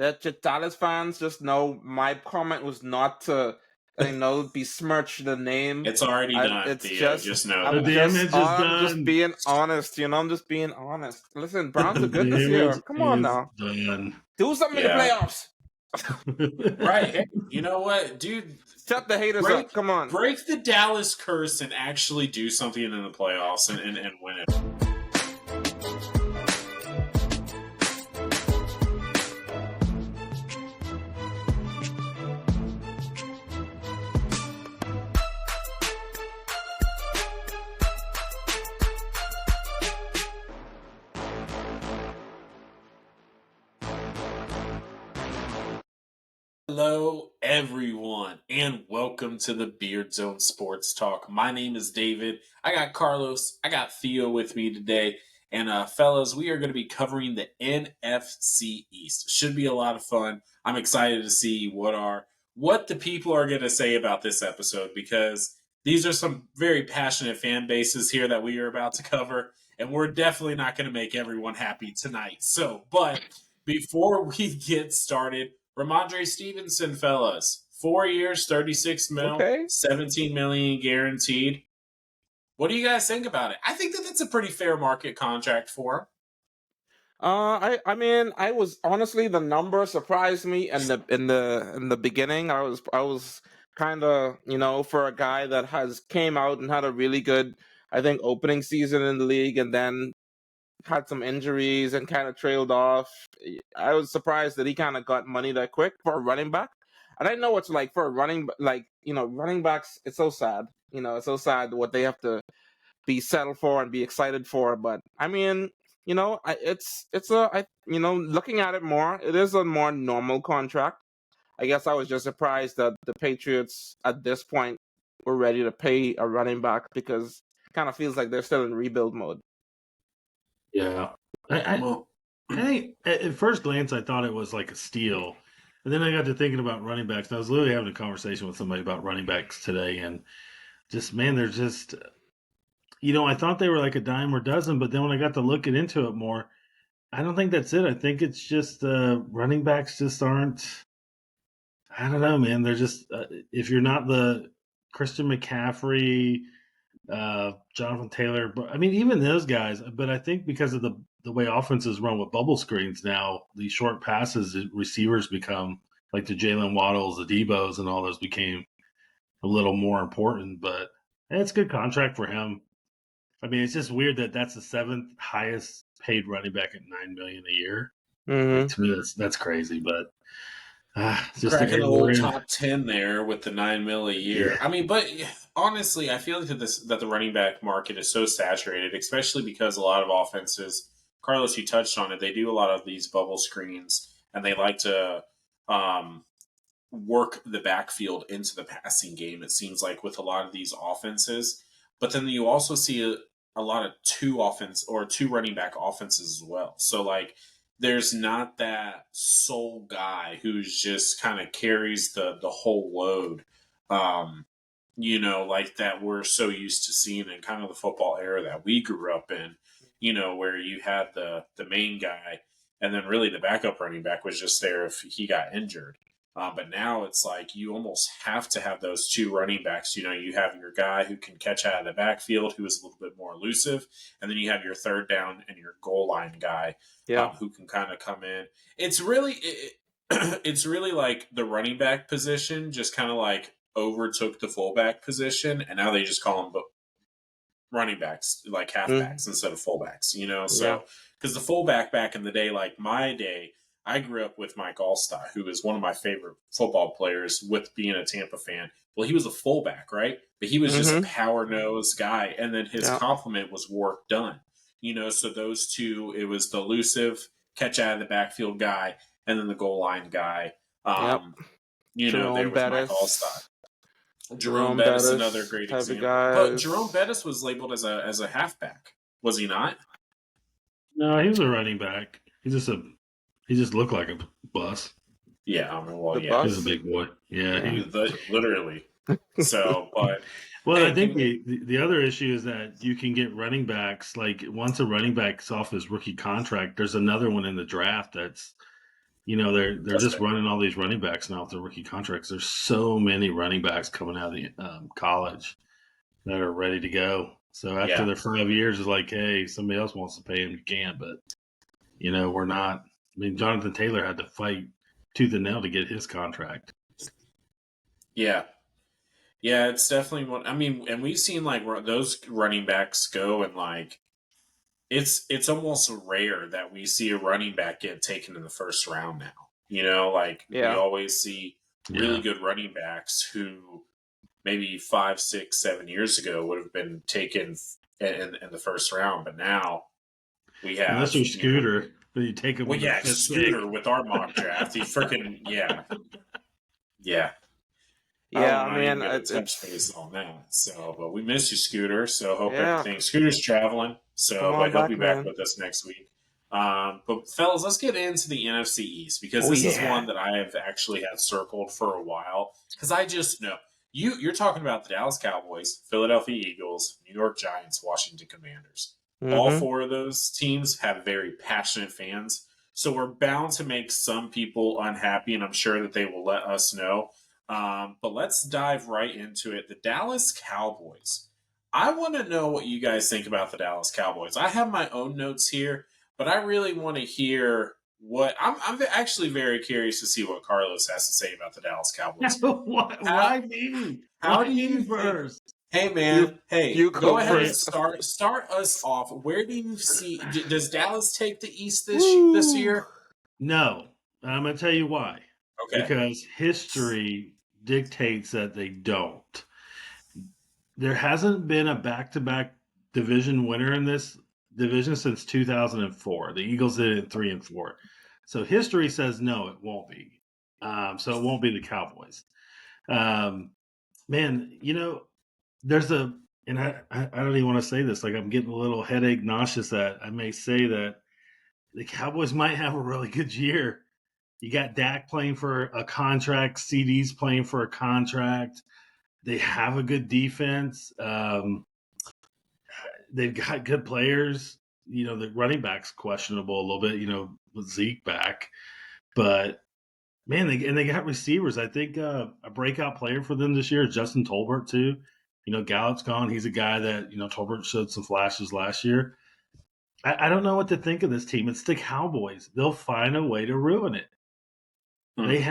that Dallas fans just know my comment was not to besmirch the name. It's already done, It's Theo. just know I'm that. I'm just being honest. I'm just being honest. Listen, Browns are good this year. Come on now, do something in the playoffs. Right. Hey, you know what, dude? Shut the haters up. Come on. Break the Dallas curse and actually do something in the playoffs and win it. Hello, everyone, and welcome to the Beard Zone Sports Talk. My name is David. I got Carlos. I got Theo with me today. And fellas, we are going to be covering the NFC East. Should be a lot of fun. I'm excited to see what the people are going to say about this episode, because these are some very passionate fan bases here that we are about to cover, and we're definitely not going to make everyone happy tonight. But before we get started, Ramondre Stevenson, fellas, 4 years, 36 mil, Okay. 17 million guaranteed. What do you guys think about it? I think that's a pretty fair market contract for him. I mean, I was honestly, the number surprised me in the beginning. I was kind of, for a guy that came out and had a really good, I think, opening season in the league, and then had some injuries and kind of trailed off. I was surprised that he kind of got money that quick for a running back. And I know it's like for a running backs, it's so sad. It's so sad what they have to be settled for and be excited for. But I mean, looking at it more, it is a more normal contract. I guess I was just surprised that the Patriots at this point were ready to pay a running back, because it kind of feels like they're still in rebuild mode. Yeah. I think at first glance, I thought it was like a steal. And then I got to thinking about running backs. And I was literally having a conversation with somebody about running backs today. And they're just, I thought they were like a dime or dozen. But then when I got to looking into it more, I don't think that's it. I think it's just running backs just aren't, I don't know, man. They're just, if you're not the Christian McCaffrey, Jonathan Taylor, but I mean, even those guys. But I think because of the way offenses run with bubble screens now, these short passes, receivers become like the Jalen Waddles, the Debos, and all those became a little more important. But it's a good contract for him. I mean, it's just weird that that's the seventh highest paid running back at $9 million a year. Mm-hmm. Like, to me, that's crazy. But just cracking the old top 10 there with the $9 million a year. Yeah. I mean, but honestly, I feel like that the running back market is so saturated, especially because a lot of offenses, Carlos, you touched on it, they do a lot of these bubble screens, and they like to work the backfield into the passing game, it seems like, with a lot of these offenses. But then you also see a lot of two running back offenses as well. So, like, there's not that sole guy who's just kind of carries the whole load, like that we're so used to seeing in kind of the football era that we grew up in, where you had the main guy, and then really the backup running back was just there if he got injured. But now it's like you almost have to have those two running backs. You have your guy who can catch out of the backfield, who is a little bit more elusive, and then you have your third down and your goal line guy, who can kind of come in. It's really like the running back position just kind of like overtook the fullback position, and now they just call them running backs, like halfbacks instead of fullbacks. So because the fullback back in the day, like my day, I grew up with Mike Allstott, who is one of my favorite football players with being a Tampa fan. Well, he was a fullback, right? But he was just a power-nosed guy, and then his complement was work done. So those two, it was the elusive, catch out of the backfield guy, and then the goal line guy. There was Mike Allstott. Jerome Bettis, another great example. But Jerome Bettis was labeled as a halfback, was he not? No, he was a running back. He just looked like a bus. Yeah, I mean, well, he was a big boy. Yeah, he was literally. So, but well, I think the other issue is that you can get running backs. Like once a running back's off his rookie contract, there's another one in the draft that's they're That's just fair. running all these running backs now with their rookie contracts. There's so many running backs coming out of the college that are ready to go. So after their 5 years, it's like, hey, somebody else wants to pay him, you can, but we're not. I mean, Jonathan Taylor had to fight tooth and nail to get his contract. Yeah. Yeah, it's definitely one. I mean, and we've seen like those running backs go, and like it's almost rare that we see a running back get taken in the first round now. Like we always see really good running backs who maybe 5, 6, 7 years ago would have been taken in the first round, but now we have unless you're Scooter, but you take him. Well, yeah, Scooter with our mock draft. He freaking yeah. Yeah, I'm I mean, not even gonna touch base on that. So, but we miss you, Scooter. So, hope everything. Scooter's traveling, so but he'll be back with us next week. But fellas, let's get into the NFC East because this is one that I have actually had circled for a while because I just know you're talking about the Dallas Cowboys, Philadelphia Eagles, New York Giants, Washington Commanders. Mm-hmm. All 4 of those teams have very passionate fans, so we're bound to make some people unhappy, and I'm sure that they will let us know. But let's dive right into it. The Dallas Cowboys. I want to know what you guys think about the Dallas Cowboys. I have my own notes here, but I really want to hear what I'm actually very curious to see what Carlos has to say about the Dallas Cowboys. Why me? How do you first? Hey man, you go ahead and start us off. Where do you see? Does Dallas take the East this year? No, I'm gonna tell you why. Okay, because history dictates that they don't. There hasn't been a back-to-back division winner in this division since 2004. The Eagles did it in 3 and 4. So history says no, it won't be. So it won't be the Cowboys. Man, there's and I don't even want to say this. Like I'm getting a little headache, nauseous that I may say that the Cowboys might have a really good year. You got Dak playing for a contract, CD's playing for a contract. They have a good defense. They've got good players. The running back's questionable a little bit, with Zeke back. But, man, they got receivers. I think a breakout player for them this year is Justin Tolbert, too. Gallup's gone. He's a guy that, Tolbert showed some flashes last year. I don't know what to think of this team. It's the Cowboys. They'll find a way to ruin it. They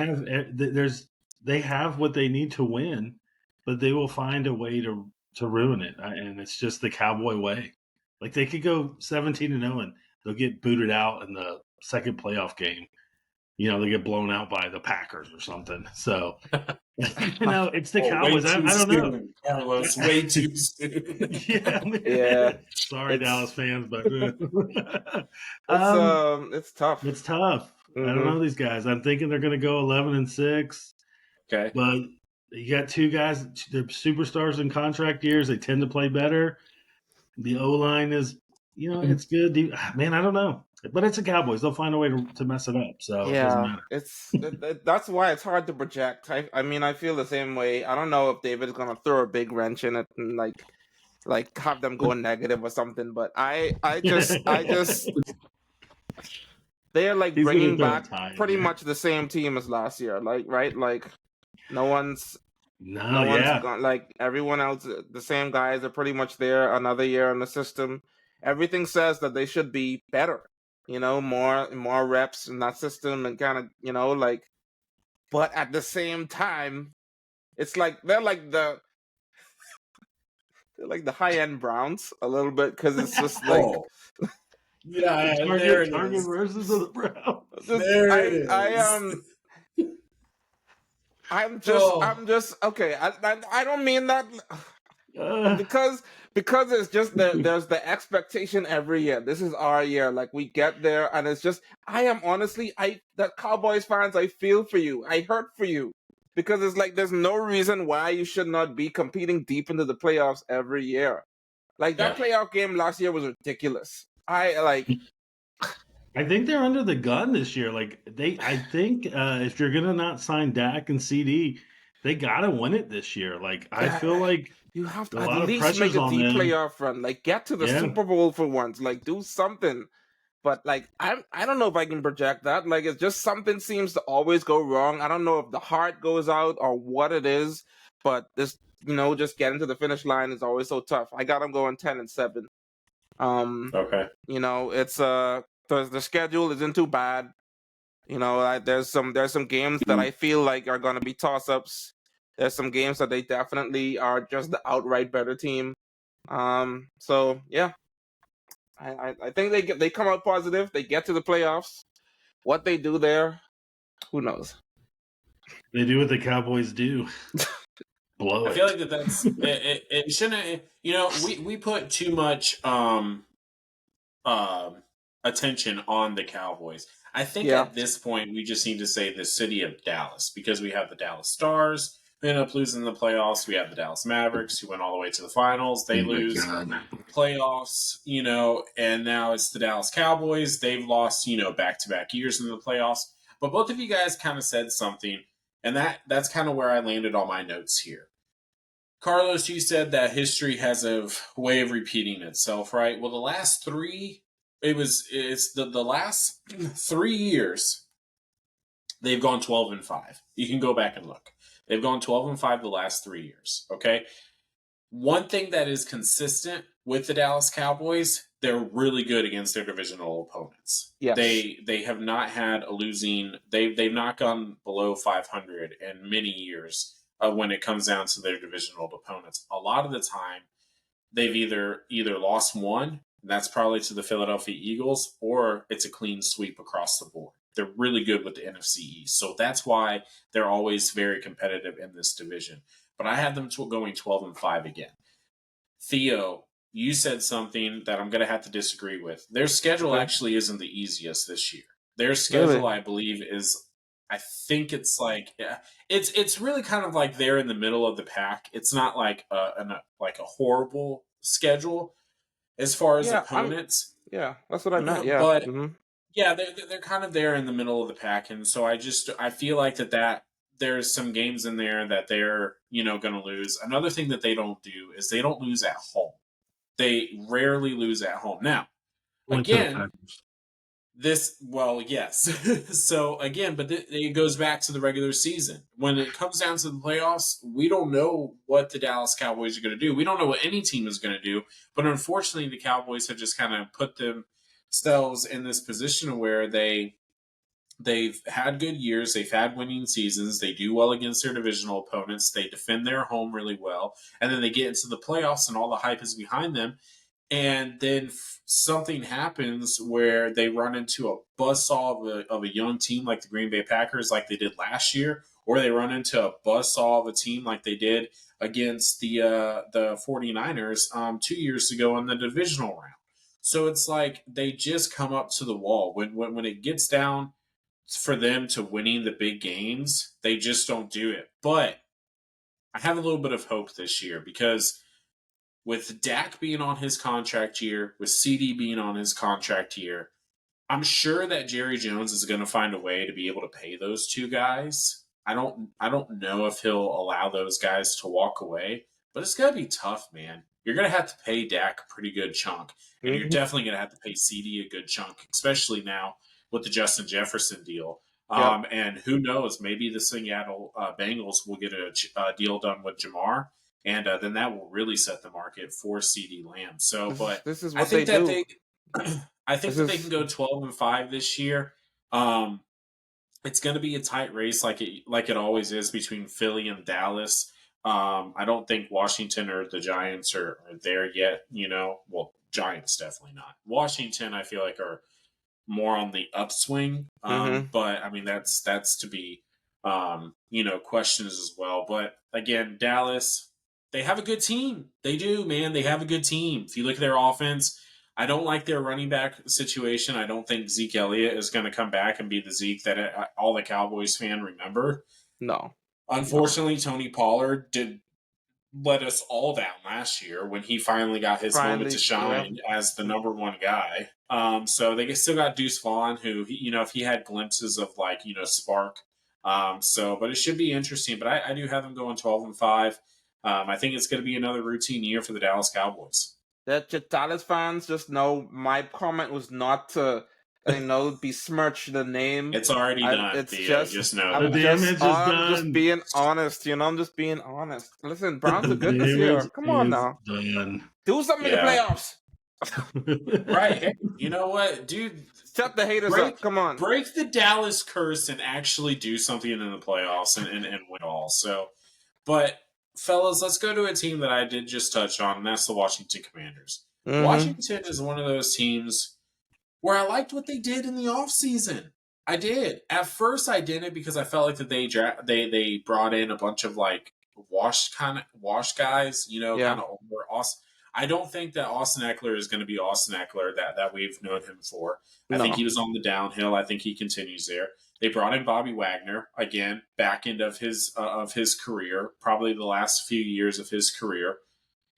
have what they need to win, but they will find a way to ruin it, and it's just the Cowboy way. Like they could go 17-0 and they'll get booted out in the second playoff game. They get blown out by the Packers or something. So it's the Cowboys. I don't know. Carlos, way too soon. Yeah. Sorry, Dallas fans, but it's tough. It's tough. Mm-hmm. I don't know these guys. I'm thinking they're going to go 11-6. Okay, but you got 2 guys. They're superstars in contract years. They tend to play better. The O-line is, it's good. Man, I don't know. But it's the Cowboys. They'll find a way to mess it up. So it doesn't matter. That's why it's hard to project. I mean, I feel the same way. I don't know if David's going to throw a big wrench in it and like have them go negative or something. But I just they're like bringing back pretty much the same team as last year. Like, right? Like no one's gone. Like everyone else, the same guys are pretty much there. Another year in the system. Everything says that they should be better. More reps in that system and kind of, like, but at the same time, it's like they're like the high-end Browns a little bit because it's just like, yeah, target versus the Browns. I'm just okay. I don't mean that because it's just there's the expectation every year. This is our year. Like we get there, and it's just the Cowboys fans. I feel for you. I hurt for you because it's like there's no reason why you should not be competing deep into the playoffs every year. Like that playoff game last year was ridiculous. I think they're under the gun this year. Like I think if you're gonna not sign Dak and CD, they gotta win it this year. Like I feel like you have to at least make a deep playoff run. Like get to the Super Bowl for once. Like do something. But like I don't know if I can project that. Like it's just something seems to always go wrong. I don't know if the heart goes out or what it is, but this just getting to the finish line is always so tough. I got them going 10-7. Okay. It's the schedule isn't too bad. There's some games that I feel like are going to be toss ups. There's some games that they definitely are just the outright better team. So yeah, I think they come out positive. They get to the playoffs. What they do there, who knows? They do what the Cowboys do. Blow I it. feel like that's it shouldn't. We put too much attention on the Cowboys. I think Yeah, at this point we just need to say the city of Dallas, because we have the Dallas Stars who end up losing the playoffs. We have the Dallas Mavericks who went all the way to the finals. They lose playoffs, and now it's the Dallas Cowboys. They've lost, back to back years in the playoffs. But both of you guys kind of said something, and that's kind of where I landed on my notes here. Carlos, you said that history has a way of repeating itself, right? Well, the last three, it's the last 3 years they've gone 12-5. You can go back and look. They've gone 12-5 the last 3 years. Okay. One thing that is consistent with the Dallas Cowboys, they're really good against their divisional opponents. yes, They have not had a losing. They've not gone below 500 in many years when it comes down to their divisional opponents. A lot of the time, they've either lost one, and that's probably to the Philadelphia Eagles, or it's a clean sweep across the board. They're really good with the NFC East, so that's why they're always very competitive in this division. But I had them going 12-5 again. Theo, you said something that I'm going to have to disagree with. Their schedule okay, actually isn't the easiest this year. Their really, schedule, I believe, I think it's like, yeah, it's really kind of like they're in the middle of the pack. It's not like a horrible schedule as far as yeah, opponents, that's what I meant. Yeah, but yeah, they're kind of there in the middle of the pack, and so I feel like that there's some games in there that they're going to lose. Another thing that they don't do is they don't lose at home. They rarely lose at home. Now, Went to the again, Packers. yes. So again, but it goes back to the regular season. When it comes down to the playoffs, we don't know what the Dallas Cowboys are going to do. We don't know what any team is going to do. But unfortunately, the Cowboys have just kind of put themselves in this position where they've had good years. They've had winning seasons. They do well against their divisional opponents. They defend their home really well. And then they get into the playoffs and all the hype is behind them. And then something happens where they run into a buzzsaw of a young team like the Green Bay Packers, like they did last year, or they run into a buzzsaw of a team like they did against the 49ers 2 years ago in the divisional round. So it's like they just come up to the wall. When it gets down for them to winning the big games, they just don't do it. But I have a little bit of hope this year because with Dak being on his contract year, with CD being on his contract year, I'm sure that Jerry Jones is going to find a way to be able to pay those two guys. I don't know if he'll allow those guys to walk away, but it's going to be tough, man. You're going to have to pay Dak a pretty good chunk, and you're definitely going to have to pay CD a good chunk, especially now with the Justin Jefferson deal. yep. And who knows, maybe the Seattle Bengals will get a deal done with Jamar, and then that will really set the market for CD Lamb. So, but This is I what they think that do. I think This that they is can go 12-5 this year. Um, it's going to be a tight race, like it always is between Philly and Dallas. I don't think Washington or the Giants are there yet. Well, Giants definitely not. Washington, I feel like, are more on the upswing. mm-hmm. But I mean, that's to be questions as well. But again, Dallas, they have a good team. They do, man. They have a good team. If you look at their offense, I don't like their running back situation. I don't think Zeke Elliott is going to come back and be the Zeke that all the Cowboys fan remember. No, no, Unfortunately, Tony Pollard did let us all down last year when he finally got his moment to finally, yeah. shine as the number one guy. So they still got Deuce Vaughn, who if he had glimpses of spark. But it should be interesting. But I do have them going 12-5. I think it's going to be another routine year for the Dallas Cowboys. that Dallas fans just know my comment was not to besmirch the name. It's already done, It's Theo. just Just know The that. damage is I'm just done. being honest. I'm just being honest. Listen, Browns The are good this damage year. Come on is now, done. do something in the Yeah. playoffs. Right. Hey, you know what, dude? Shut the haters up. Come on. Break the Dallas curse and actually do something in the playoffs and win all. So, but fellas, let's go to a team that I did just touch on, and that's the Washington Commanders. Mm-hmm. Washington is one of those teams where I liked what they did in the offseason. I did. At first, I didn't because I felt like that they brought in a bunch of like wash guys, Yeah. kind of older. I don't think that Austin Eckler is going to be Austin Eckler that we've known him for. I think he No. was on the downhill. I think he continues there. They brought in Bobby Wagner again, back end of his career, probably the last few years of his career.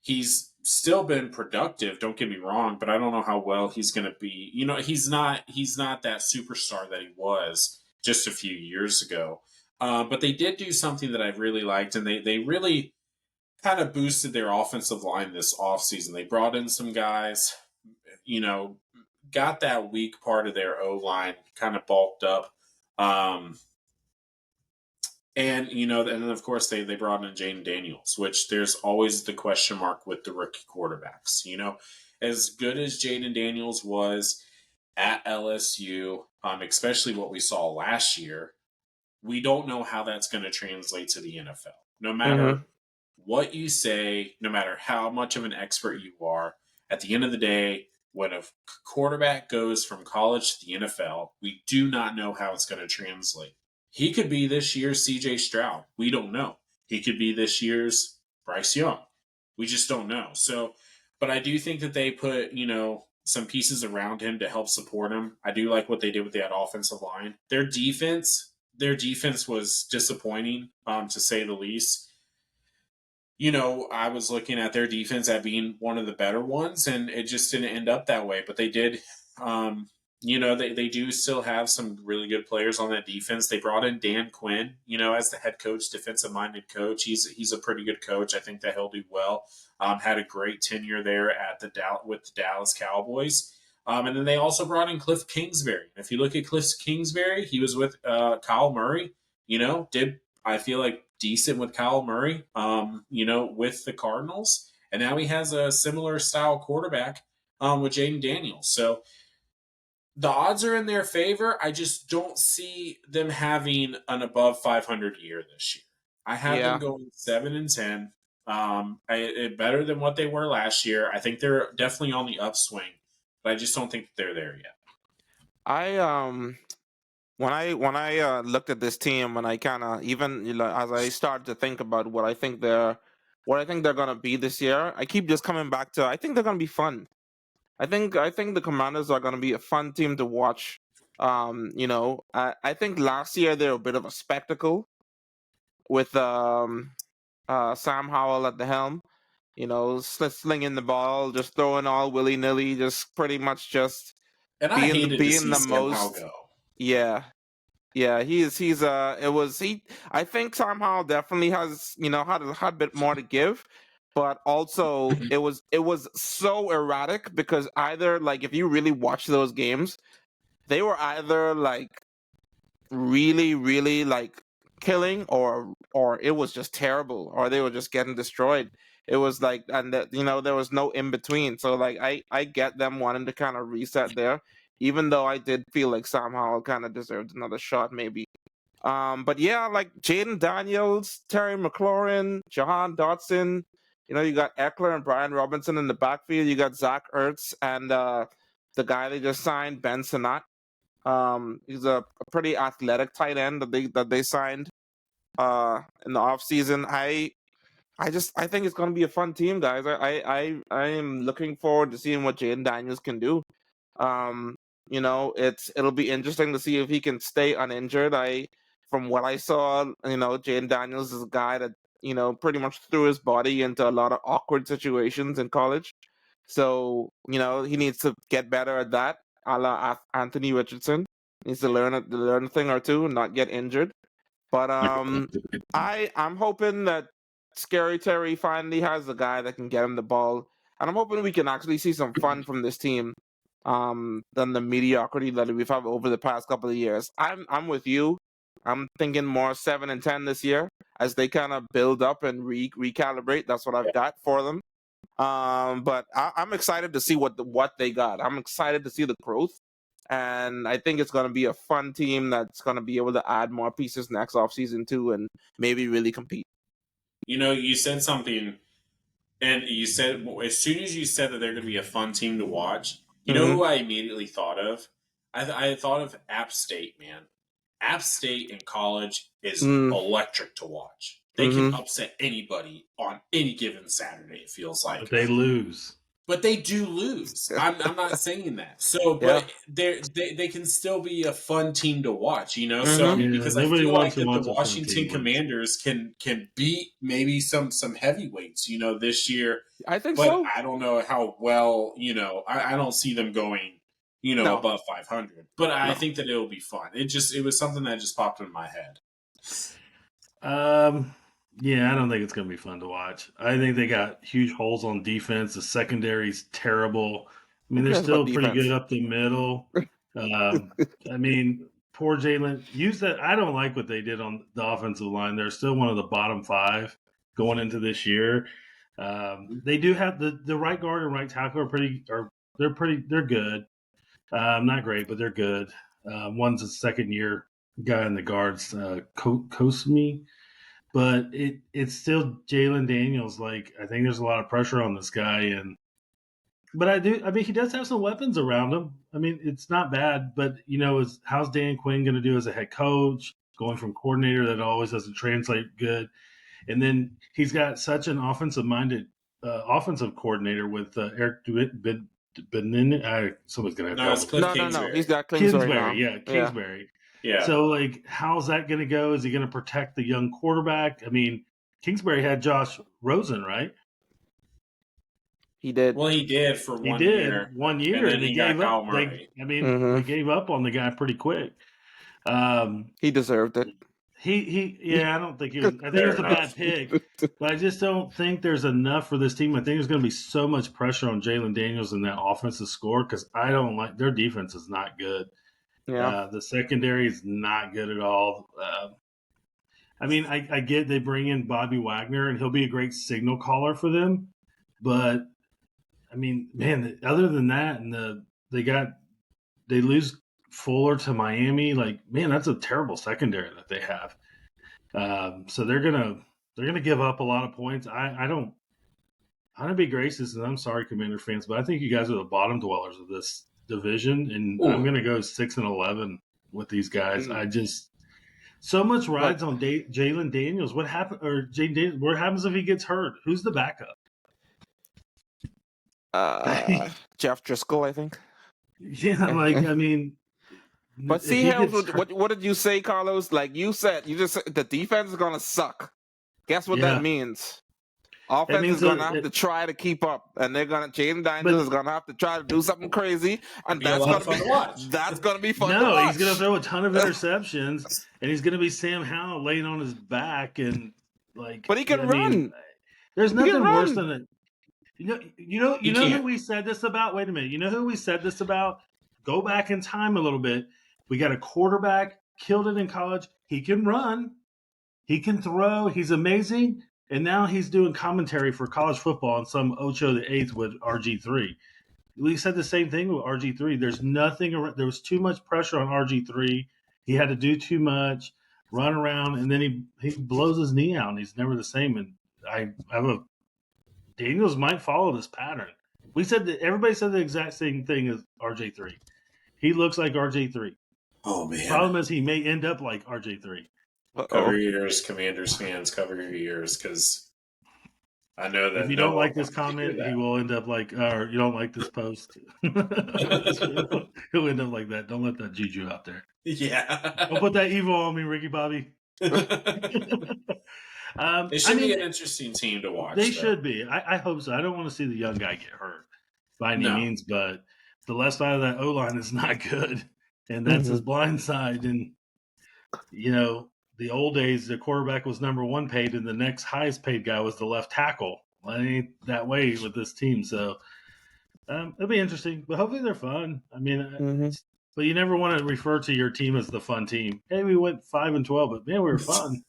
He's still been productive, don't get me wrong, but I don't know how well he's going to be. He's not that superstar that he was just a few years ago. But they did do something that I really liked, and they really kind of boosted their offensive line this offseason. They brought in some guys, got that weak part of their O line kind of bulked up. And then of course they brought in Jaden Daniels, which there's always the question mark with the rookie quarterbacks. As good as Jaden Daniels was at LSU, especially what we saw last year, we don't know how that's going to translate to the NFL. No matter what you say, no matter how much of an expert you are, at the end of the day, when a quarterback goes from college to the NFL, we do not know how it's going to translate. He could be this year's CJ Stroud. We don't know. He could be this year's Bryce Young. We just don't know. So, but I do think that they put, some pieces around him to help support him. I do like what they did with that offensive line. Their defense was disappointing, to say the least. I was looking at their defense at being one of the better ones, and it just didn't end up that way. But they did, they do still have some really good players on that defense. They brought in Dan Quinn, as the head coach, defensive-minded coach. He's a pretty good coach. I think that he'll do well. Had a great tenure there with the Dallas Cowboys. And then they also brought in Cliff Kingsbury. If you look at Cliff Kingsbury, he was with Kyle Murray. Did I feel like decent with Kyle Murray, with the Cardinals. And now he has a similar style quarterback with Jaden Daniels. So the odds are in their favor. I just don't see them having an above 500 year this year. I have them going 7-10. Better than what they were last year. I think they're definitely on the upswing, but I just don't think they're there yet. When I looked at this team, and I kind of even as I started to think about what I think they're gonna be this year, I keep just coming back to I think they're gonna be fun. I think the Commanders are gonna be a fun team to watch. I think last year they were a bit of a spectacle with Sam Howell at the helm. Slinging the ball, just throwing all willy nilly, just pretty much just and I hated to see the Sam most. Howell go. Yeah. Yeah, I think somehow definitely has, had a bit more to give, but also it was so erratic because either like if you really watch those games, they were either like really, really like killing or it was just terrible or they were just getting destroyed. It was like and that there was no in between. So like I get them wanting to kind of reset there, even though I did feel like somehow kind of deserved another shot maybe. But yeah, like Jaden Daniels, Terry McLaurin, Jahan Dotson. You got Eckler and Brian Robinson in the backfield. You got Zach Ertz and the guy they just signed, Ben Sinnott. He's a pretty athletic tight end that they signed in the offseason. I think it's gonna be a fun team, guys. I am looking forward to seeing what Jaden Daniels can do. It'll be interesting to see if he can stay uninjured. From what I saw, Jaden Daniels is a guy that, pretty much threw his body into a lot of awkward situations in college. So, he needs to get better at that, a la Anthony Richardson. Needs to learn a thing or two and not get injured. But I'm hoping that Scary Terry finally has a guy that can get him the ball. and I'm hoping we can actually see some fun from this team than the mediocrity that we've had over the past couple of years. I'm with you. I'm thinking more 7-10 this year as they kind of build up and recalibrate. That's what I've got for them. But I'm excited to see what they got. I'm excited to see the growth, and I think it's going to be a fun team that's going to be able to add more pieces next offseason too, and maybe really compete. You said something, and you said as soon as you said that they're going to be a fun team to watch, you know who I immediately thought of? I thought of App State, man. App State in college is electric to watch. They can upset anybody on any given Saturday, it feels like. But they lose. But they do lose. I'm not saying that. So, but they can still be a fun team to watch, So I mean, because I feel like that the Washington Commanders can beat maybe some heavyweights, this year. I think but so. I don't know how well, I don't see them going, above 500. But I think that it'll be fun. It was something that just popped in my head. Yeah, I don't think it's going to be fun to watch. I think they got huge holes on defense. The secondary's terrible. I mean, they're still pretty good up the middle. I mean, poor Jalen. I don't like what they did on the offensive line. They're still one of the bottom 5 going into this year. They do have the right guard and right tackle they're good. Not great, but they're good. One's a second-year guy in the guards, Kosmi. But it's still Jalen Daniels. Like, I think there's a lot of pressure on this guy, but he does have some weapons around him. I mean, it's not bad, but how's Dan Quinn going to do as a head coach? Going from coordinator that always doesn't translate good, and then he's got such an offensive-minded offensive coordinator with Eric Benin. Someone's going to have No. He's got Kingsbury. Yeah, Kingsbury. Yeah. So, like, how's that going to go? Is he going to protect the young quarterback? I mean, Kingsbury had Josh Rosen, right? He did. Well, he did for 1 year. 1 year, and they gave up. They gave up on the guy pretty quick. He deserved it. I don't think he was. I think it was a bad pick, but I just don't think there's enough for this team. I think there's going to be so much pressure on Jalen Daniels in that offensive score because I don't like their defense is not good. Yeah, the secondary is not good at all. I mean, I get they bring in Bobby Wagner and he'll be a great signal caller for them, but I mean, man, other than that, and they lose Fuller to Miami. Like, man, that's a terrible secondary that they have. So they're gonna give up a lot of points. I don't be gracious, and I'm sorry, Commander fans, but I think you guys are the bottom dwellers of this division, and I'm gonna go 6-11 with these guys. I just so much rides on Jalen Daniels. What happened? Or Jalen Daniels? What happens if he gets hurt? Who's the backup? Jeff Driscoll, I think. Yeah, like, I mean. But see, what did you say, Carlos? Like you said, you just said the defense is going to suck. Guess what that means? Offense is going to have to try to keep up, and Jaden Daniels is going to have to try to do something crazy, and that's going to be fun to watch. No, he's going to throw a ton of interceptions, and he's going to be Sam Howell laying on his back, and like. But he can run. There's nothing worse than it. You know who we said this about? Wait a minute. You know who we said this about? Go back in time a little bit. We got a quarterback, killed it in college. He can run. He can throw. He's amazing. And now he's doing commentary for college football on some Ocho the Eighth with RG3. We said the same thing with RG3. There's nothing around. There was too much pressure on RG3. He had to do too much, run around, and then he blows his knee out, and he's never the same. And Daniels might follow this pattern. We said that everybody said the exact same thing as RJ3. He looks like RJ3. Oh, man. Problem is he may end up like RJ3. Cover your ears, Commanders fans. Cover your ears, because I know that if you don't like this comment, he will end up like, or you don't like this post. He'll end up like that. Don't let that juju out there. Yeah. Don't put that evil on me, Ricky Bobby. It should be an interesting team to watch. They should be. I hope so. I don't want to see the young guy get hurt by any means, but the left side of that O-line is not good, and that's his blind side. And, the old days, the quarterback was number one paid, and the next highest paid guy was the left tackle. it ain't that way with this team. So it'll be interesting, but hopefully they're fun. I mean, but you never want to refer to your team as the fun team. Hey, we went 5-12, but man, we were fun.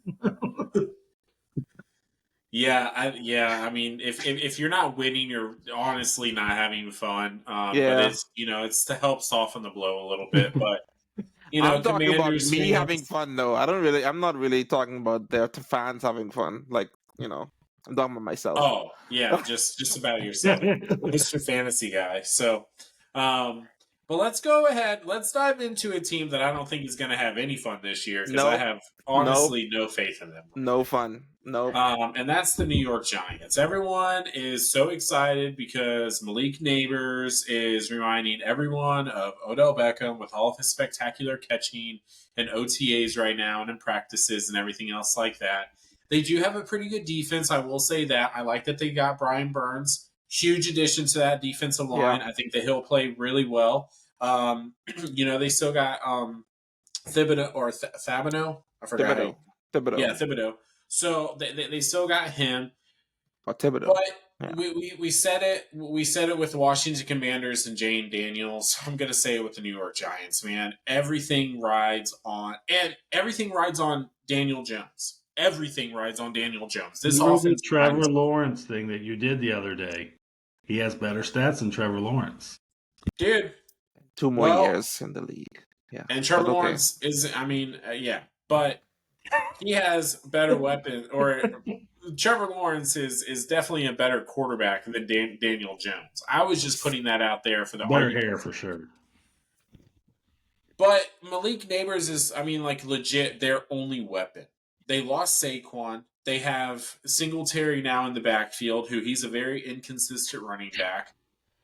Yeah, I mean, if you're not winning, you're honestly not having fun. But it's it's to help soften the blow a little bit. But I'm talking about Commanders me fans, having fun though. I'm not really talking about their fans having fun. Like, I'm talking about myself. Oh yeah, just about yourself, Mr. Fantasy Guy. So, but let's go ahead. Let's dive into a team that I don't think is going to have any fun this year because I have honestly no faith in them. No fun. No. And that's the New York Giants. Everyone is so excited because Malik Neighbors is reminding everyone of Odell Beckham with all of his spectacular catching and OTAs right now and in practices and everything else like that. They do have a pretty good defense. I will say that. I like that they got Brian Burns. Huge addition to that defensive line. Yeah. I think that he'll play really well. They still got Thibodeau or Fabino. I forgot. Thibodeau. Yeah, Thibodeau. So they still got him. Thibodeau. But we said it. We said it with the Washington Commanders and Jane Daniels. I'm gonna say it with the New York Giants, man. Everything rides on Daniel Jones. Everything rides on Daniel Jones. This offense. Trevor Lawrence thing that you did the other day. He has better stats than Trevor Lawrence. Dude. 2 more years in the league. Yeah. And Trevor Lawrence is, but he has better weapons, or Trevor Lawrence is definitely a better quarterback than Daniel Jones. I was just putting that out there for the better hair for sure. But Malik Neighbors is, legit their only weapon. They lost Saquon. They have Singletary now in the backfield, who he's a very inconsistent running back.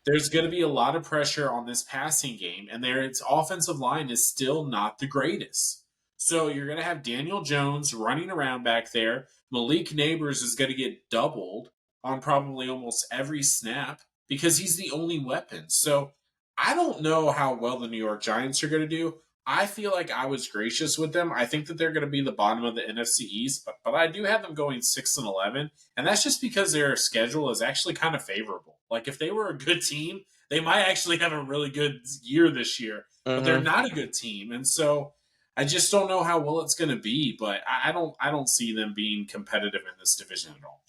There's going to be a lot of pressure on this passing game, and its offensive line is still not the greatest. So you're going to have Daniel Jones running around back there. Malik Neighbors is going to get doubled on probably almost every snap because he's the only weapon. So I don't know how well the New York Giants are going to do. I feel like I was gracious with them. I think that they're going to be the bottom of the NFC East, but I do have them going 6-11, and that's just because their schedule is actually kind of favorable. Like if they were a good team, they might actually have a really good year this year, but they're not a good team, and so I just don't know how well it's going to be. But I don't see them being competitive in this division at all.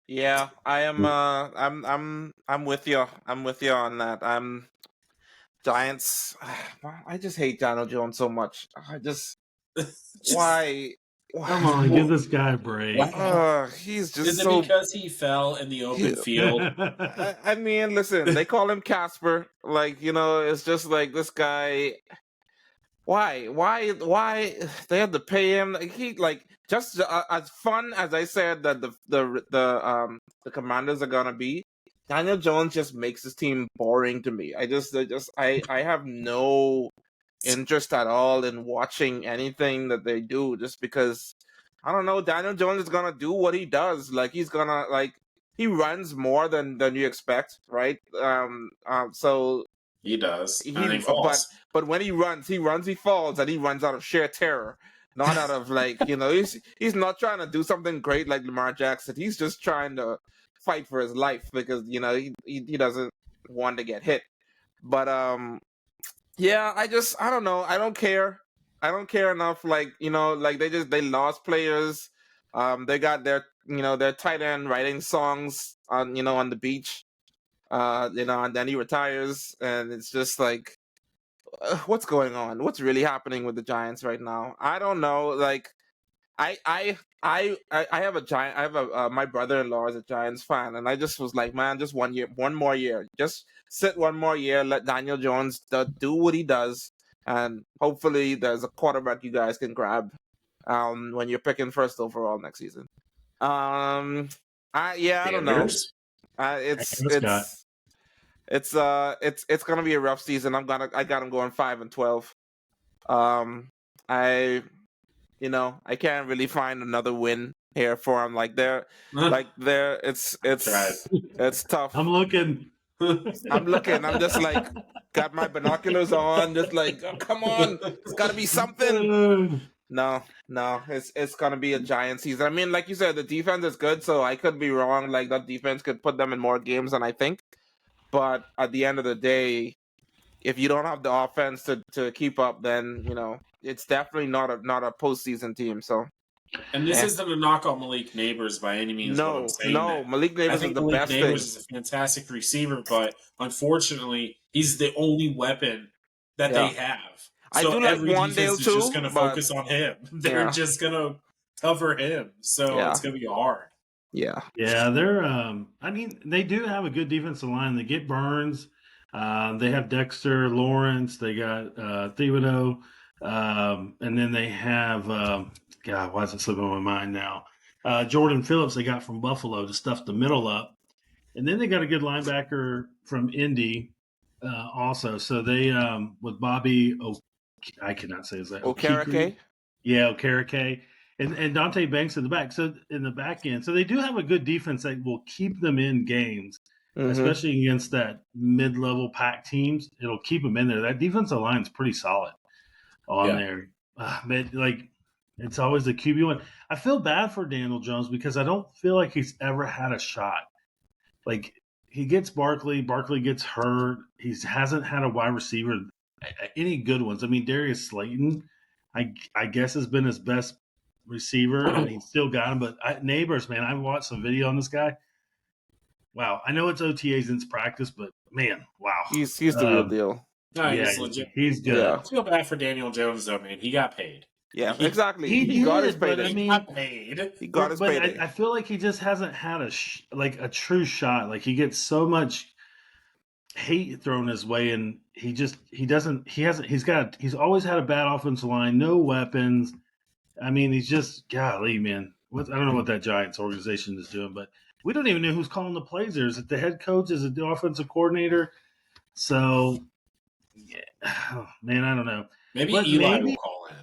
Yeah, I am. I'm with you. I'm with you on that. Giants. I just hate Daniel Jones so much. Why? Come on, give this guy a break. He's just Is it because he fell in the open field? I mean, listen, they call him Casper. It's just like this guy. Why they had to pay him? Just as fun as I said that the Commanders are gonna be. Daniel Jones just makes his team boring to me. I have no interest at all in watching anything that they do just because I don't know. Daniel Jones is gonna do what he does. He's gonna he runs more than you expect, right? So he does. And he falls. But when he runs, he falls, and he runs out of sheer terror. Not out of he's not trying to do something great like Lamar Jackson. He's just trying to fight for his life because he doesn't want to get hit. But yeah, I don't know. I don't care enough. They lost players. They got their tight end writing songs on the beach. And then he retires, and it's just what's going on? What's really happening with the Giants right now? I don't know. I have a Giant. I have my brother-in-law is a Giants fan, and I just was like, man, just one more year, just sit one more year, let Daniel Jones do what he does, and hopefully there's a quarterback you guys can grab when you're picking first overall next season. I don't know. It's gonna be a rough season. I got him going 5-12. I can't really find another win here for him. It's tough. I'm looking. I'm just got my binoculars on, just come on, it's got to be something. No, it's gonna be a giant season. I mean, like you said, the defense is good, so I could be wrong. Like that defense could put them in more games than I think. But at the end of the day, if you don't have the offense to keep up, then it's definitely not a postseason team. So And this eh. isn't a knock on Malik Neighbors by any means, but I'm saying No, that. Malik I Neighbors is think the Malik best thing. Neighbors is a fantastic receiver, but unfortunately, he's the only weapon that they have. I So do like every Wandale defense is just too, going to but focus on him. They're just going to cover him. So it's going to be hard. Yeah. Yeah, they're. I mean, they do have a good defensive line. They get Burns. They have Dexter Lawrence. They got Thibodeau, and then they have. God, why is it slipping my mind now? Jordan Phillips. They got from Buffalo to stuff the middle up, and then they got a good linebacker from Indy, also. So they with Bobby. I cannot say his name. Okereke? Yeah, Okereke. And Dante Banks in the back. So in the back end. So they do have a good defense that will keep them in games, especially against that mid-level pack teams. It'll keep them in there. That defensive line is pretty solid on there. Man, like it's always the QB1. I feel bad for Daniel Jones because I don't feel like he's ever had a shot. Like he gets Barkley gets hurt. He hasn't had a wide receiver, any good ones. I mean, Darius Slayton, I guess has been his best receiver, and he still got him. But Neighbors, man, I've watched some video on this guy. Wow, I know it's OTAs in practice, but man, wow, he's the real deal. No, yeah, he's legit. He's good. Yeah. I feel bad for Daniel Jones, though, man. He got paid. Yeah, exactly. He got did, his but payday. I mean, he got paid. He got his but payday. I feel like he just hasn't had a true shot. Like he gets so much hate thrown his way, and he's always had a bad offensive line, no weapons. I mean, he's just golly, man. I don't know what that Giants organization is doing, but we don't even know who's calling the plays. Is it the head coach? Is it the offensive coordinator? So, yeah, man, I don't know. Maybe But Eli will call in.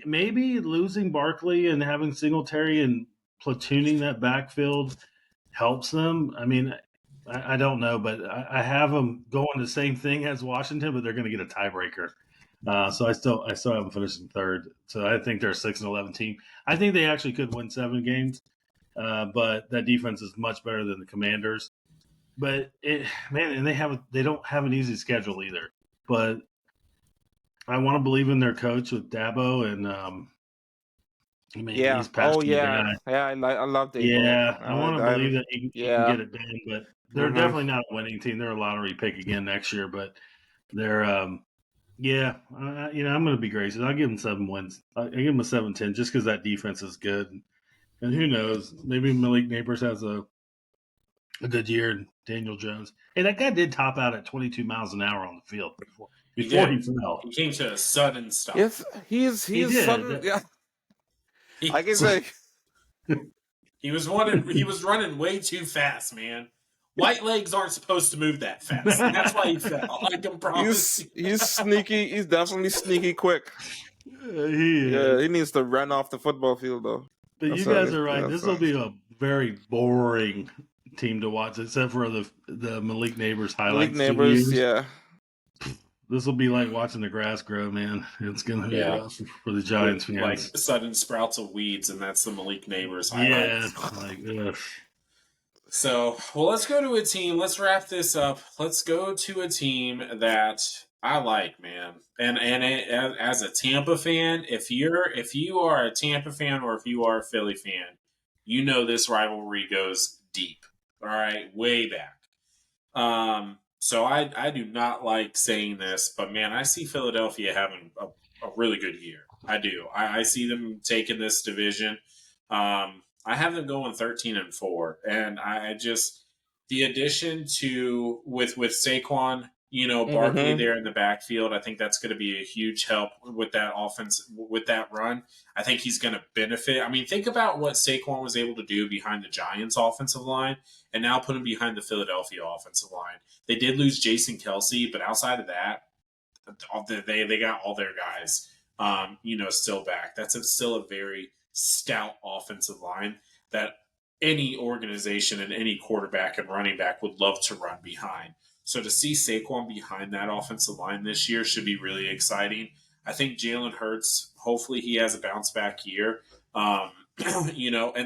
Maybe losing Barkley and having Singletary and platooning that backfield helps them. I mean, I don't know, but I have them going the same thing as Washington, but they're going to get a tiebreaker. So I still have them finishing third. So I think they're a 6-11 team. I think they actually could win 7 games, but that defense is much better than the Commanders. But and they don't have an easy schedule either. But I want to believe in their coach with Dabo, and he's past the guy. Yeah, I love Dabo. Yeah, I want to believe that he can get it done, but they're definitely not a winning team. They're a lottery pick again next year, but they're I'm going to be gracious. I'll give them 7 wins. I'll give them a 7-10 just because that defense is good. And who knows? Maybe Malik Neighbors has a good year, and Daniel Jones. Hey, that guy did top out at 22 miles an hour on the field before he fell. He came to a sudden stop. Yes, he's sudden. Yeah, I can say he was running way too fast, man. White legs aren't supposed to move that fast. And that's why he fell. I can promise. He's sneaky. He's definitely sneaky quick. He needs to run off the football field, though. But you guys are right. This will be a very boring team to watch, except for the Malik Neighbors highlights. Malik Neighbors, yeah. This will be like watching the grass grow, man. It's going to be rough for the Giants fans. Like sudden sprouts of weeds, and that's the Malik Neighbors highlights. Yeah, So, well, let's go to a team. Let's wrap this up. Let's go to a team that I like, man. And as a Tampa fan, if you are a Tampa fan or if you are a Philly fan, you know this rivalry goes deep. All right, way back. So I do not like saying this, but man, I see Philadelphia having a really good year. I do. I see them taking this division. I have them going 13-4, and I just the addition to with Saquon, Barkley there in the backfield. I think that's going to be a huge help with that offense, with that run. I think he's going to benefit. I mean, think about what Saquon was able to do behind the Giants' offensive line, and now put him behind the Philadelphia offensive line. They did lose Jason Kelsey, but outside of that, they got all their guys, still back. That's still a very stout offensive line that any organization and any quarterback and running back would love to run behind. So to see Saquon behind that offensive line this year should be really exciting. I think Jalen Hurts, hopefully he has a bounce back year. And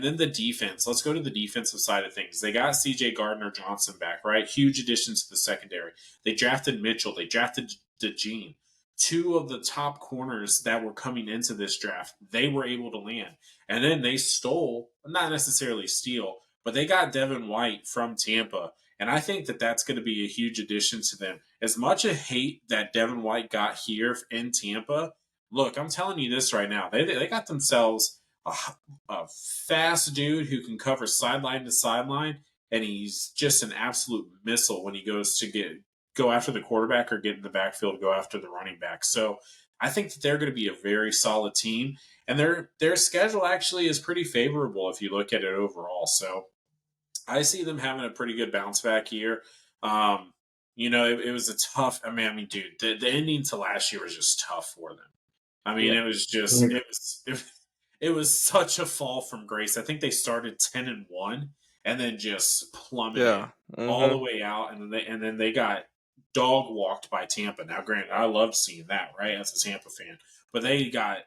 then the defense. Let's go to the defensive side of things. They got CJ Gardner Johnson back, right? Huge additions to the secondary. They drafted Mitchell. They drafted DeJean. Two of the top corners that were coming into this draft, they were able to land. And then they stole, not necessarily steal, but they got Devin White from Tampa. And I think that that's going to be a huge addition to them. As much a hate that Devin White got here in Tampa, look, I'm telling you this right now. They got themselves a fast dude who can cover sideline to sideline, and he's just an absolute missile when he goes to go after the quarterback or get in the backfield to go after the running back. So I think that they're going to be a very solid team, and their schedule actually is pretty favorable if you look at it overall. So I see them having a pretty good bounce back year. It was a tough. Dude, the ending to last year was just tough for them. It was just it was such a fall from grace. I think they started 10-1 and then just plummeted all the way out, and then they got dog walked by Tampa. Now, granted, I loved seeing that, right, as a Tampa fan, but they got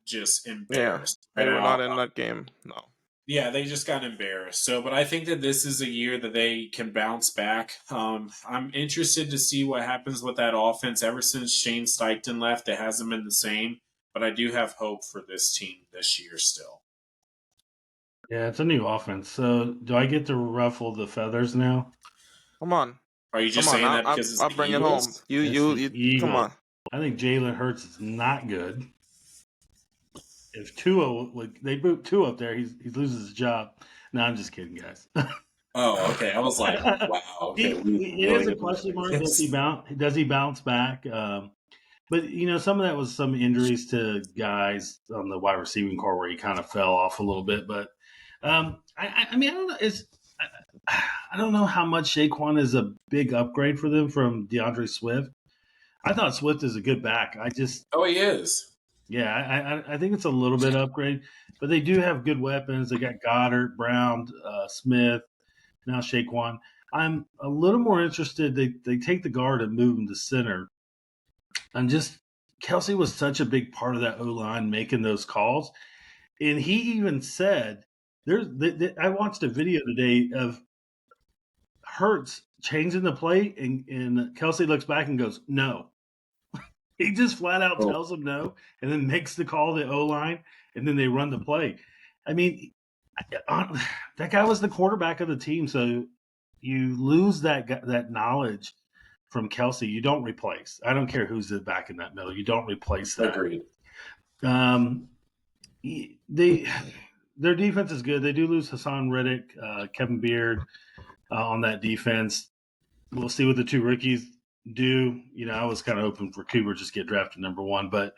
just embarrassed. They were not in that game. No. Yeah, they just got embarrassed. So, but I think that this is a year that they can bounce back. I'm interested to see what happens with that offense. Ever since Shane Steichen left, it hasn't been the same. But I do have hope for this team this year still. Yeah, it's a new offense. So, do I get to ruffle the feathers now? Come on. Are you just saying that because I'll bring Eagles? it home. You come on. I think Jalen Hurts is not good. If Tua, they boot Tua up there, he loses his job. No, I'm just kidding, guys. Oh, okay. I was like, wow. Okay, it is a question mark. Does he bounce back? But some of that was some injuries to guys on the wide receiving core where he kind of fell off a little bit. But I don't know. I don't know how much Saquon is a big upgrade for them from DeAndre Swift. I thought Swift is a good back. He is. Yeah, I think it's a little bit upgrade, but they do have good weapons. They got Goddard, Brown, Smith, now Saquon. I'm a little more interested. They take the guard and move him to center. And just Kelsey was such a big part of that O-line making those calls. And he even said, I watched a video today of Hurts changing the play, and Kelsey looks back and goes, no. He just flat out tells them no, and then makes the call to O-line, and then they run the play. That guy was the quarterback of the team, so you lose that knowledge from Kelsey. You don't replace. I don't care who's back in that middle. You don't replace that. Agreed. Their defense is good. They do lose Hassan Reddick, Kevin Beard on that defense. We'll see what the two rookies do. I was kind of hoping for Cooper just get drafted number 1, but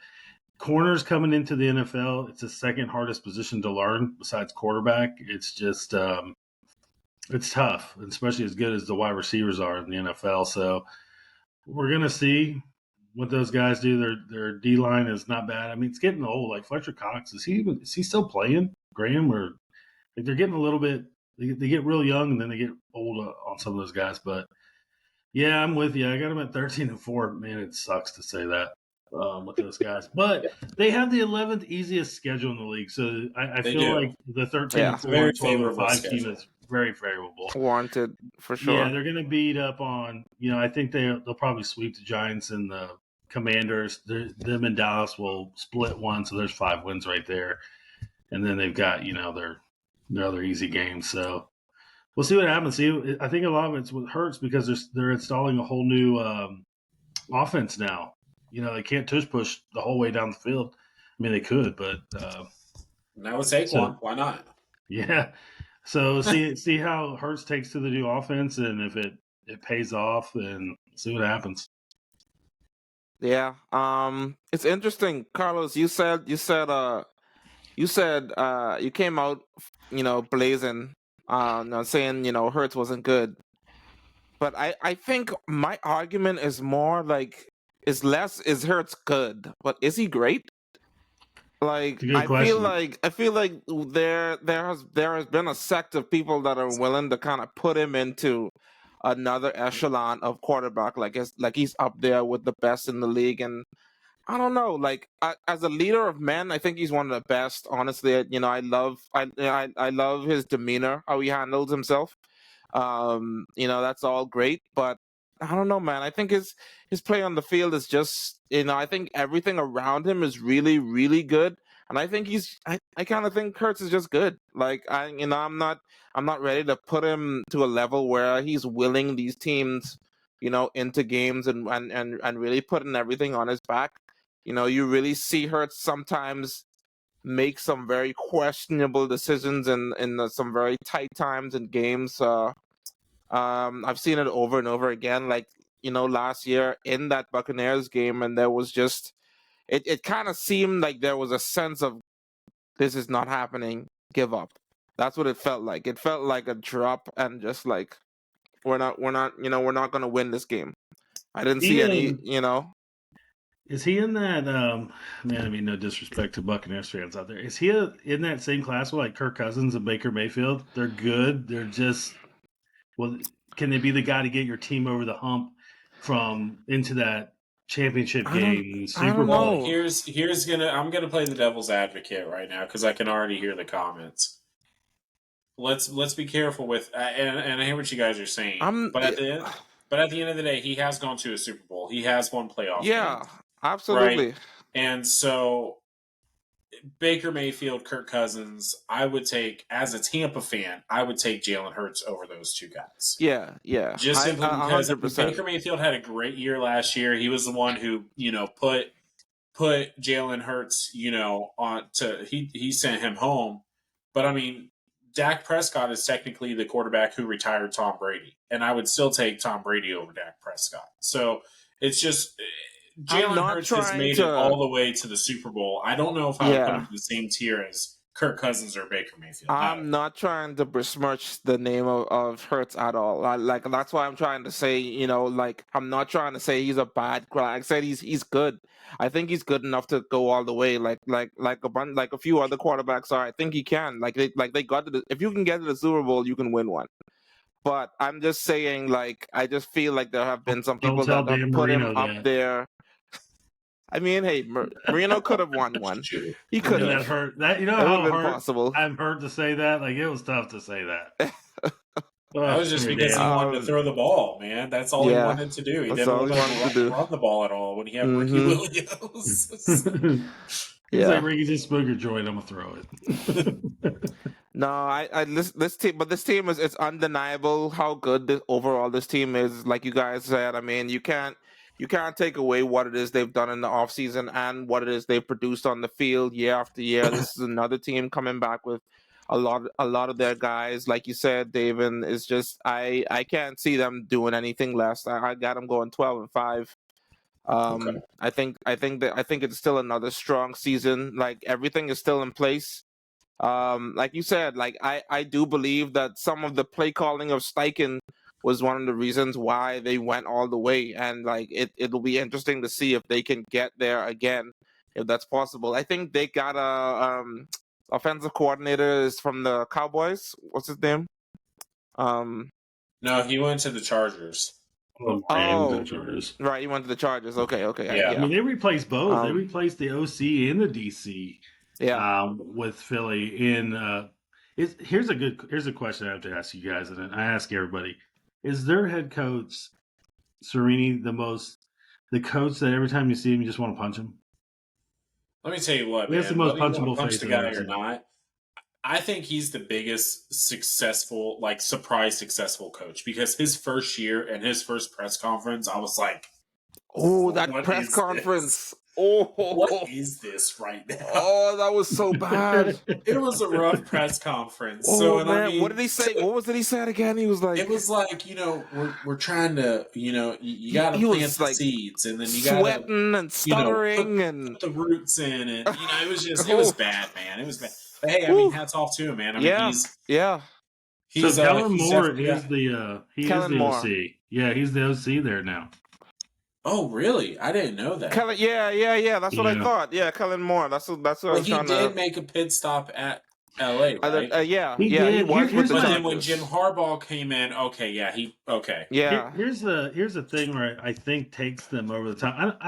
corners coming into the NFL, it's the second hardest position to learn besides quarterback. It's just it's tough, especially as good as the wide receivers are in the NFL. So we're gonna see what those guys do. Their D line is not bad. It's getting old. Like Fletcher Cox, is he still playing? Graham, or they're getting a little bit. They get real young and then they get old on some of those guys, but. Yeah, I'm with you. I got them at 13-4. Man, it sucks to say that with those guys. But they have the 11th easiest schedule in the league. So I feel like the 13-4, 12-5 team is very favorable. Warranted, for sure. Yeah, they're going to beat up on, I think they'll probably sweep the Giants and the Commanders. Them and Dallas will split one, so there's 5 wins right there. And then they've got, their other easy games. So. We'll see what happens. I think a lot of it's with Hurts because they're installing a whole new offense now. They can't tush push the whole way down the field. They could, but now with Saquon, why not? Yeah. So see how Hurts takes to the new offense, and if it pays off, and see what happens. Yeah. It's interesting, Carlos. You said you came out, blazing. Not saying Hurts wasn't good, but I think my argument is more like is Hurts good, but is he great? Like I feel like there has been a sect of people that are willing to kind of put him into another echelon of quarterback, like he's up there with the best in the league, and I don't know. Like as a leader of men, I think he's one of the best. Honestly, I love his demeanor, how he handles himself. That's all great, but I don't know, man. I think his play on the field is just, I think everything around him is really, really good. And I think I kind of think Kurtz is just good. Like I'm not ready to put him to a level where he's willing these teams, into games and really putting everything on his back. You really see Hurts sometimes make some very questionable decisions in some very tight times in games. I've seen it over and over again. Like last year in that Buccaneers game, and there was just it kind of seemed like there was a sense of this is not happening. Give up. That's what it felt like. It felt like a drop, and just like we're not we're not going to win this game. I didn't see any. Is he in that? Man, I mean, no disrespect to Buccaneers fans out there. Is he in that same class with like Kirk Cousins and Baker Mayfield? They're good. They're just can they be the guy to get your team over the hump from into that championship game, Super Bowl? Well, I'm gonna play the devil's advocate right now because I can already hear the comments. Let's be careful with, and I hear what you guys are saying. But at the end of the day, he has gone to a Super Bowl. He has won playoff games. Absolutely. Right? And so Baker Mayfield, Kirk Cousins, I would take, as a Tampa fan, I would take Jalen Hurts over those two guys. Yeah. Just simply because Baker Mayfield had a great year last year. He was the one who, put Jalen Hurts, he sent him home. But I mean, Dak Prescott is technically the quarterback who retired Tom Brady. And I would still take Tom Brady over Dak Prescott. So it's just Jalen Hurts has made it all the way to the Super Bowl. I don't know if I would put him in the same tier as Kirk Cousins or Baker Mayfield. I'm not trying to besmirch the name of Hurts at all. That's why I'm trying to say, I'm not trying to say he's a bad guy. I said he's good. I think he's good enough to go all the way. Like a few other quarterbacks are. I think he can. They got to if you can get to the Super Bowl, you can win one. But I'm just saying, I just feel like there have been some people that have put him up there. I mean, hey, Marino could have won one. He could have. That hurt. That how hard possible. I've heard to say that. Like it was tough to say that. That was just because he wanted to throw the ball, man. That's all he wanted to do. He didn't want to run the ball at all when he had Ricky Williams. He's like Ricky's a spooker joint. I'm gonna throw it. No, this team, but this team it's undeniable how good this team is. Like you guys said, I mean, you can't take away what it is they've done in the offseason and what it is they've produced on the field year after year. This is another team coming back with a lot of their guys. Like you said, David, is just I can't see them doing anything less. I got them going 12-5. Okay. I think it's still another strong season. Like everything is still in place. Like you said, like I do believe that some of the play calling of Steichen was one of the reasons why they went all the way, and like it'll be interesting to see if they can get there again, if that's possible. I think they got a offensive coordinator is from the Cowboys. What's his name? No, he went to the Chargers. Right, he went to the Chargers. Okay. Yeah. I mean, they replaced both. They replaced the OC and the DC. Yeah. With Philly. Here's a question I have to ask you guys, and I ask everybody: is their head coach Sirianni the coach that every time you see him you just want to punch him? Let me tell you what, man. He's the most punchable face the guy or not. I think he's the biggest surprise successful coach because his first year and his first press conference, I was like, "Oh, that press conference! Oh, what is this right now?" Oh, that was so bad. It was a rough press conference. Oh, man, I mean, what did he say? What was it he said again? He was like, "It was like we're trying to you got to plant the seeds, and then you got sweating and stuttering and put the roots in, and it was just it was bad, man. It was bad." But hey, I mean, hats off to him, man. I mean, he's Kellen Moore is the OC. Yeah, he's the OC there now. Oh, really? I didn't know that. Yeah. That's what I thought. Yeah, Kellen Moore. That's what I was trying to. He did make a pit stop at L.A., right? He was. But then when Jim Harbaugh came in, okay. Here's the thing where I think takes them over the top.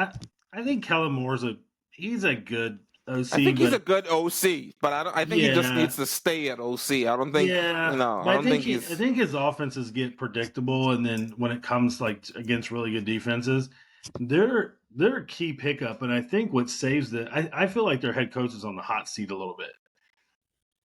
I think Kellen Moore's he's a good OC. I think he's a but good OC, but I think he just yeah, needs to stay at OC. I don't think yeah. I But don't think I he's think his offenses get predictable, and then when it comes like against really good defenses, they're a key pickup. And I think what saves I feel like their head coach is on the hot seat a little bit.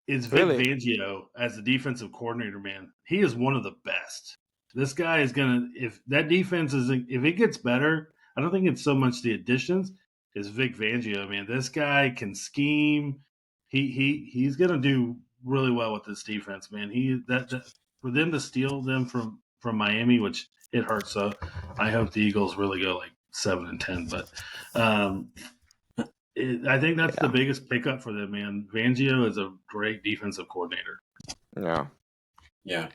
Is Vic really Fangio as the defensive coordinator, man. He is one of the best. This guy is gonna if that defense is if it gets better, I don't think it's so much the additions, is Vic Fangio, man. This guy can scheme. He's gonna do really well with this defense, man. That for them to steal them from Miami, which it hurts. So I hope the Eagles really go like 7-10. But I think that's the yeah. biggest pickup for them, man. Fangio is a great defensive coordinator. Yeah. Yeah.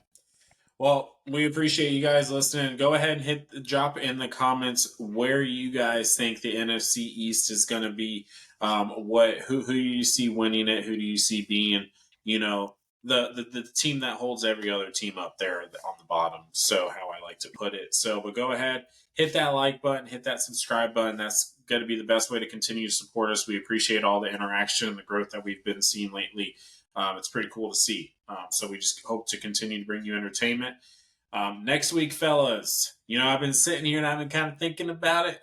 Well, we appreciate you guys listening. Go ahead and drop in the comments where you guys think the NFC East is going to be. Who do you see winning it? Who do you see being, the team that holds every other team up there on the bottom? So how I like to put it. So, but go ahead, hit that like button, hit that subscribe button. That's going to be the best way to continue to support us. We appreciate all the interaction and the growth that we've been seeing lately. It's pretty cool to see. So we just hope to continue to bring you entertainment. Next week, fellas, I've been sitting here and I've been kind of thinking about it.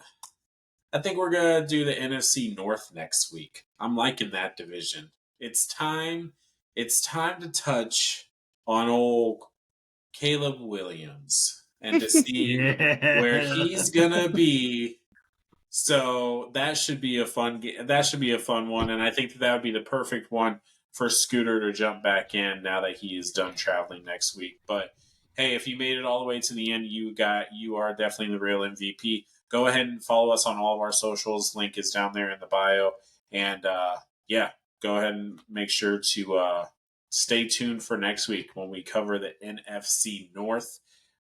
I think we're going to do the NFC North next week. I'm liking that division. It's time to touch on old Caleb Williams and to see where he's going to be. So that should be a fun one. And I think that would be the perfect one for Scooter to jump back in now that he is done traveling next week. But hey, if you made it all the way to the end, you are definitely the real MVP. Go ahead and follow us on all of our socials. Link is down there in the bio. And go ahead and make sure to stay tuned for next week when we cover the NFC North.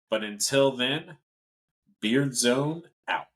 But until then, Beard Zone out.